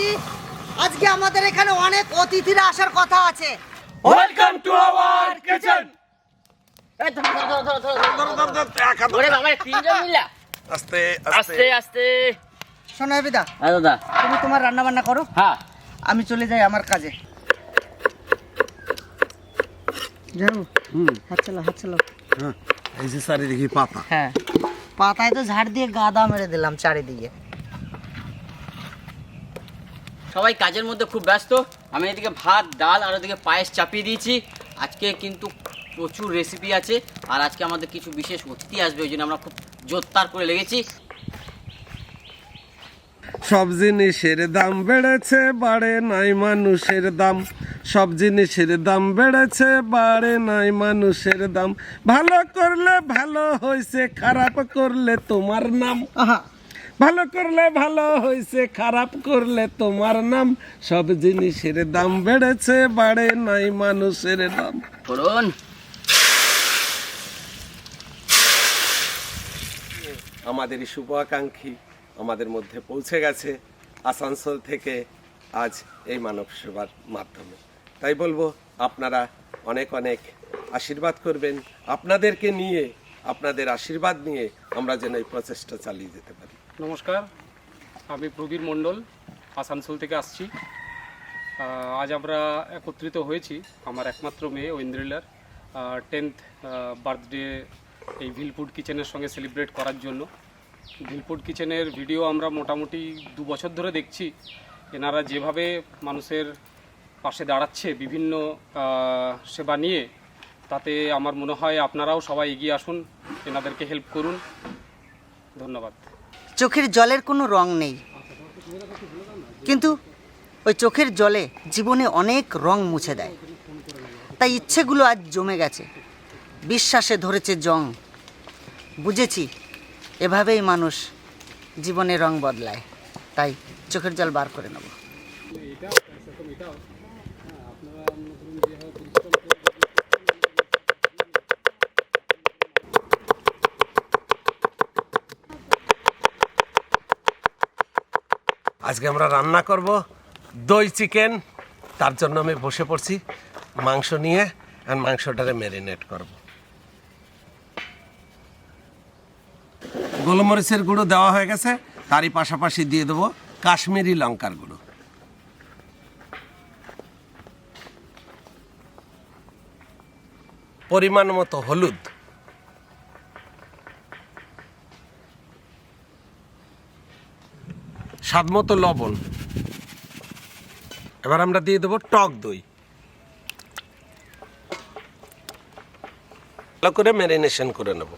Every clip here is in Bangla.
বলছি আজকে আমাদের এখানে অনেক অতিথিরা আসার কথা আছে। Welcome to our kitchen. আস্তে আস্তে আস্তে। শোনো বিদা, দাদা তুমি তোমার রান্না বান্না করো, হ্যাঁ আমি চলে যাই আমার কাজে। যাও, হাত চালাও। হ্যাঁ, এই যে চারিদিকে পাতা। হ্যাঁ, পাতায় তো ঝাড় দিয়ে গাদা মেরে দিলাম চারিদিকে। সবাই কাজের মধ্যে খুব ব্যস্ত। আমি এদিকে ভাত ডাল আর ওদিকে পায়েস চাপিয়ে দিয়েছি। আজকে কিন্তু প্রচুর রেসিপি আছে, আর আজকে আমাদের কিছু বিশেষ অতিথি আসবে, ওই জন্য আমরা খুব জোরদার করে লেগেছি। সব জিনিসের দাম বেড়েছে, বাড়ে নাই মানুষের দাম। সব জিনিসের দাম বেড়েছে, বাড়ে নাই মানুষের দাম। ভালো করলে ভালো হয়েছে, খারাপ করলে তোমার নাম। ভালো করলে ভালো হয়েছে, খারাপ করলে তোমার নাম। সব জিনিসের দাম বেড়েছে, বাড়ে নাই মানুষের দাম। করুন আমাদের এই শুভাকাঙ্ক্ষী আমাদের মধ্যে পৌঁছে গেছে আসানসোল থেকে আজ এই মানব সেবার মাধ্যমে। তাই বলবো আপনারা অনেক অনেক আশীর্বাদ করবেন। আপনাদেরকে নিয়ে, আপনাদের আশীর্বাদ নিয়ে আমরা যেন এই প্রচেষ্টা চালিয়ে যেতে পারি। নমস্কার, আমি প্রবীর মণ্ডল, আসানসোল থেকে আসছি। আজ আমরা একত্রিত হয়েছি আমার একমাত্র মেয়ে ঐন্দ্রিলার 10th বার্থডে এই ভিলফুড কিচেনের সঙ্গে সেলিব্রেট করার জন্য। ভিলফুড কিচেনের ভিডিও আমরা মোটামুটি 2 বছর ধরে দেখছি। এনারা যেভাবে মানুষের পাশে দাঁড়াচ্ছে বিভিন্ন সেবা নিয়ে, তাতে আমার মনে হয় আপনারাও সবাই এগিয়ে আসুন, এনাদেরকে হেল্প করুন। ধন্যবাদ। চোখের জলের কোনো রং নেই, কিন্তু ওই চোখের জলে জীবনে অনেক রং মুছে দেয়। তাই ইচ্ছেগুলো আজ জমে গেছে, বিশ্বাসে ধরেছে জং। বুঝেছি এভাবেই মানুষ জীবনে রং বদলায়। তাই চোখের জল বার করে নেব। আজকে আমরা রান্না করব দই চিকেন। তার জন্য আমি বসে পড়ছি মাংস নিয়ে, আর মাংসটারে ম্যারিনেট করব। গোলমরিচের গুঁড়ো দেওয়া হয়ে গেছে, তারই পাশাপাশি দিয়ে দেবো কাশ্মীরি লঙ্কার গুঁড়ো। পরিমাণ মতো হলুদ, স্বাদ মতো লবণ। এবার আমরা দিয়ে দেবো টক দই। ভালো করে ম্যারিনেশন করে নেব।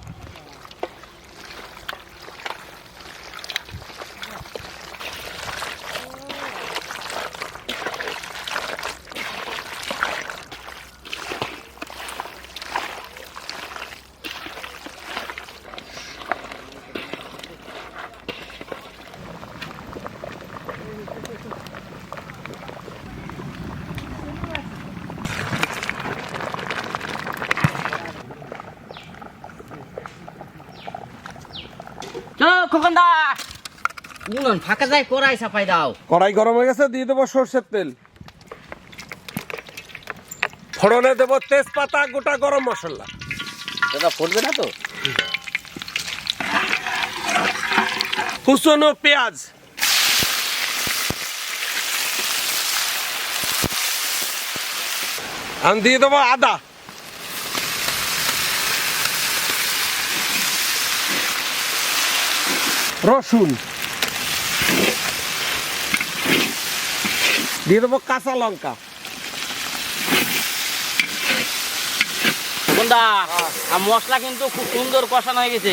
ফাঁকা যায়, কড়াই চাপাই দাও। কড়াই গরম হয়ে গেছে, দিয়ে দেবো সর্ষের তেল। ফোড়নে দেবো তেজপাতা, গোটা গরম মশলা। দাদা ফুটবে না তো? কুচনো পেঁয়াজ, আমি দিয়ে দেবো আদা, রসুন, দিয়ে দেবো কাঁচা লঙ্কা। মশলা কিন্তু খুব সুন্দর কষানো হয়ে গেছে।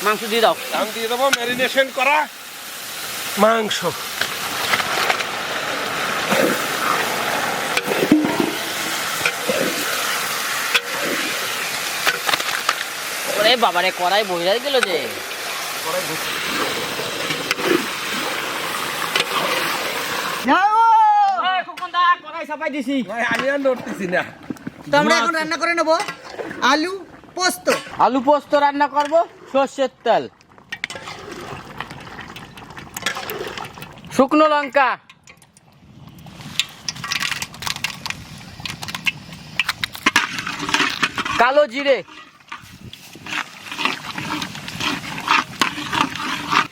মাংস দিয়ে দাও। আমি দিয়ে দেবো ম্যারিনেশন করা মাংস। ওরে বাবারে, কড়াই বহিরাই গেল যে। কড়াই চাপাই দিছি। আমি আর নড়তেছি না। তো আমরা এখন রান্না করে নেব আলু পোস্ত। আলু পোস্ত রান্না করব, সর্ষের তেল। শুকনো লঙ্কা, কালো জিরে,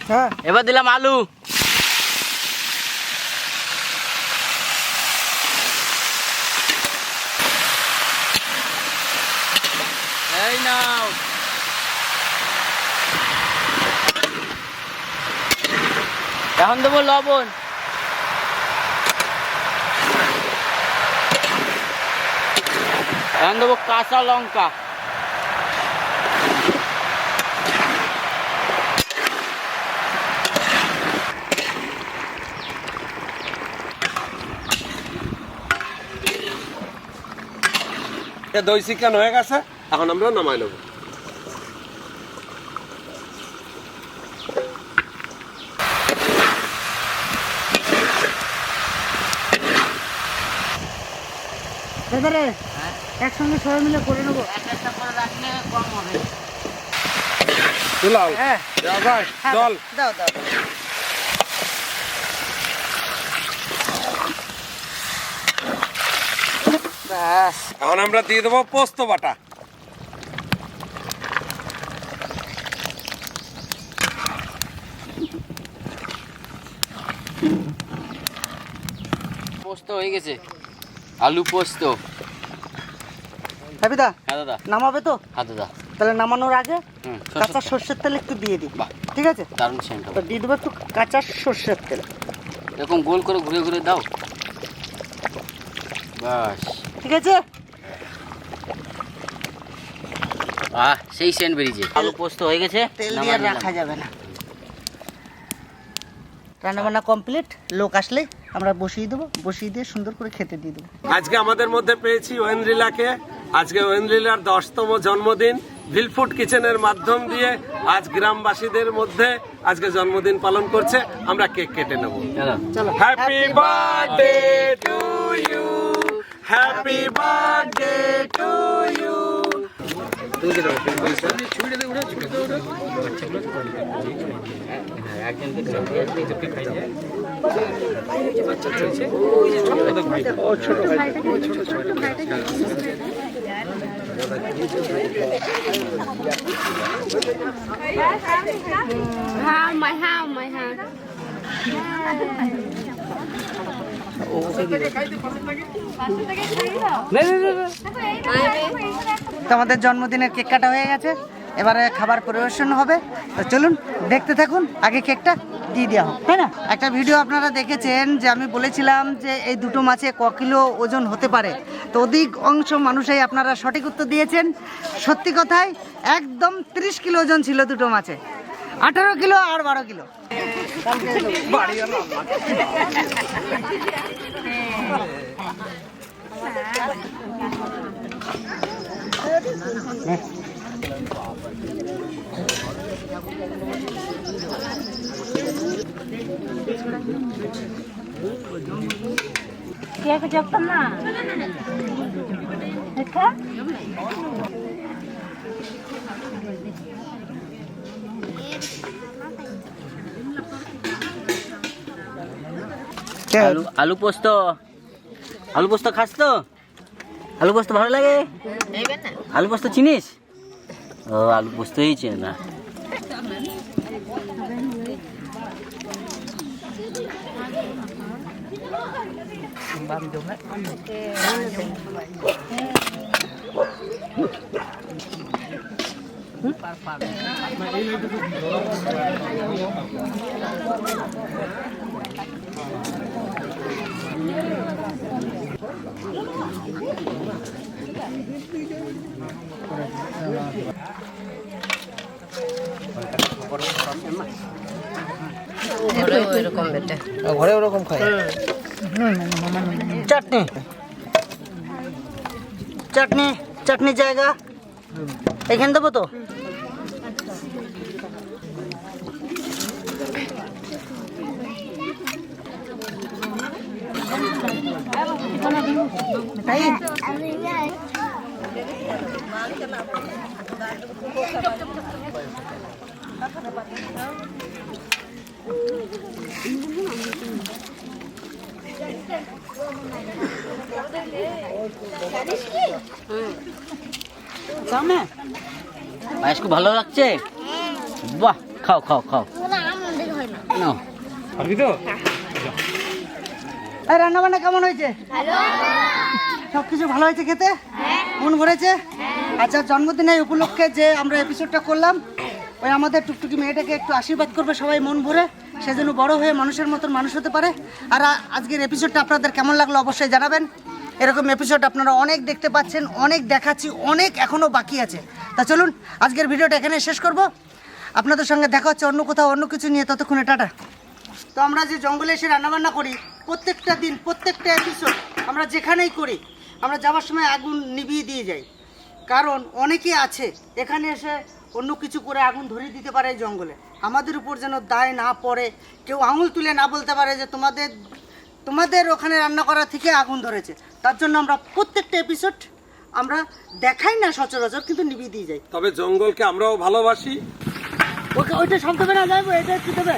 হ্যাঁ এবার দিলাম আলু, এই নাও, এখন দেবো লবণ, এখন দেবো কাঁচা লঙ্কা, দই চিকেন হয়ে গেছে, এখন আমরা নামাই নেব। দাদারে একসঙ্গে সবাই মিলে করে নেবো। একটা করে রাখলে কম হবে। দুলাল হ্যাঁ ভাই হ্যাঁ, জল। দাও দাও। ব্যাস এখন আমরা দিয়ে দেবো পোস্ত বাটা। পোস্ত হয়ে গেছে, আলু পোস্ত। হ্যাপিদা হ্যাঁ দাদা, নামাবে তো? হ্যাঁ দাদা। তাহলে নামানোর আগে হুম, কাঁচা সর্ষের তেল একটু দিয়ে দিই। বাহ, ঠিক আছে, দারুণ সেন্ট তো হবে। দিয়ে দেবো একটু কাঁচা সর্ষের তেল। এরকম গোল করে ঘুরে ঘুরে দাও, বাস। ঠিক আছে, সেই সেন্ট বেরিয়েছে। আলু পোস্ত হয়ে গেছে, তেল নামাই দিয়ে আর নিলাম। রাখা যাবে না। রান্নাবান্না কমপ্লিট, লোক আসলে আমরা বসিয়ে দেবো, বসিয়ে দিয়ে সুন্দর করে খেতে দিয়ে দেবো। আজকে আমাদের মধ্যে পেয়েছি ওয়েন্দ্রিলাকে। আজকে ওয়েন্দ্রিলার 10তম জন্মদিন। ভিলফুড কিচেনের মাধ্যম দিয়ে আজ গ্রামবাসীদের মধ্যে আজকে জন্মদিন পালন করছে। আমরা কেক কেটে নেব। চলো। চলো, happy birthday to you, happy birthday to you. My hand. তো আমাদের জন্মদিনের কেক কাটা হয়ে গেছে, এবারে খাবার পরিবেশন হবে। তো চলুন দেখতে থাকুন, আগে কেকটা দিয়ে দেওয়া হোক, তাই না? একটা ভিডিও আপনারা দেখেছেন যে আমি বলেছিলাম যে এই দুটো মাছে ক কিলো ওজন হতে পারে। তো অধিক অংশ মানুষই আপনারা সঠিক উত্তর দিয়েছেন। সত্যি কথাই একদম 30 কিলো ওজন ছিল দুটো মাছে, 18 কিলো আর 12 kilo. Kaya kecepatan na. Eka? আলু পোস্ত, আলু পোস্ত খাস তো? আলু পোস্ত ভালো লাগে? আলু পোস্ত চিনিস? ও আলু পোস্ত হয়েছে না। ঘরে ওরকম খায়। চাটনি চাটনি চাটনি জায়গা এখানে দেবো তো? তাই পায়েস খুব ভালো লাগছে। বাহ, খাও খাও খাও। নাও। পারবি তো? রান্না বান্না কেমন হয়েছে? সবকিছু ভালো হয়েছে খেতে? মন ভরেছে? আচ্ছা, জন্মদিনের উপলক্ষে যে আমরা এপিসোডটা করলাম, ওই আমাদের টুকটুকি মেয়েটাকে একটু আশীর্বাদ করবে সবাই মন ভরে, সেজন্য বড় হয়ে মানুষের মতন মানুষ হতে পারে। আর আজকের এপিসোডটা আপনাদের কেমন লাগলো অবশ্যই জানাবেন। এরকম এপিসোড আপনারা অনেক দেখতে পাচ্ছেন, অনেক দেখাচ্ছি, অনেক এখনও বাকি আছে। তা চলুন আজকের ভিডিওটা এখানে শেষ করব। আপনাদের সঙ্গে দেখা হচ্ছে অন্য কোথাও অন্য কিছু নিয়ে, ততক্ষণে টাটা। তো আমরা যে জঙ্গলে এসে রান্নাবান্না করি, প্রত্যেকটা দিন প্রত্যেকটা এপিসোড আমরা যেখানেই করি, আমরা যাওয়ার সময় আগুন নিভিয়ে দিয়ে যাই। কারণ অনেকে আছে এখানে এসে অন্য কিছু করে আগুন ধরিয়ে দিতে পারে এই জঙ্গলে। আমাদের উপর যেন দায় না পড়ে, কেউ আঙুল তুলে না বলতে পারে যে তোমাদের ওখানে রান্না করা থেকে আগুন ধরেছে। তার জন্য আমরা প্রত্যেকটা এপিসোড আমরা দেখাই না সচরাচর, কিন্তু নিভিয়ে দিয়ে যাই। তবে জঙ্গলকে আমরাও ভালোবাসি। ওইটা শব্দ বেড়া যাবে, এটা কি দেবে?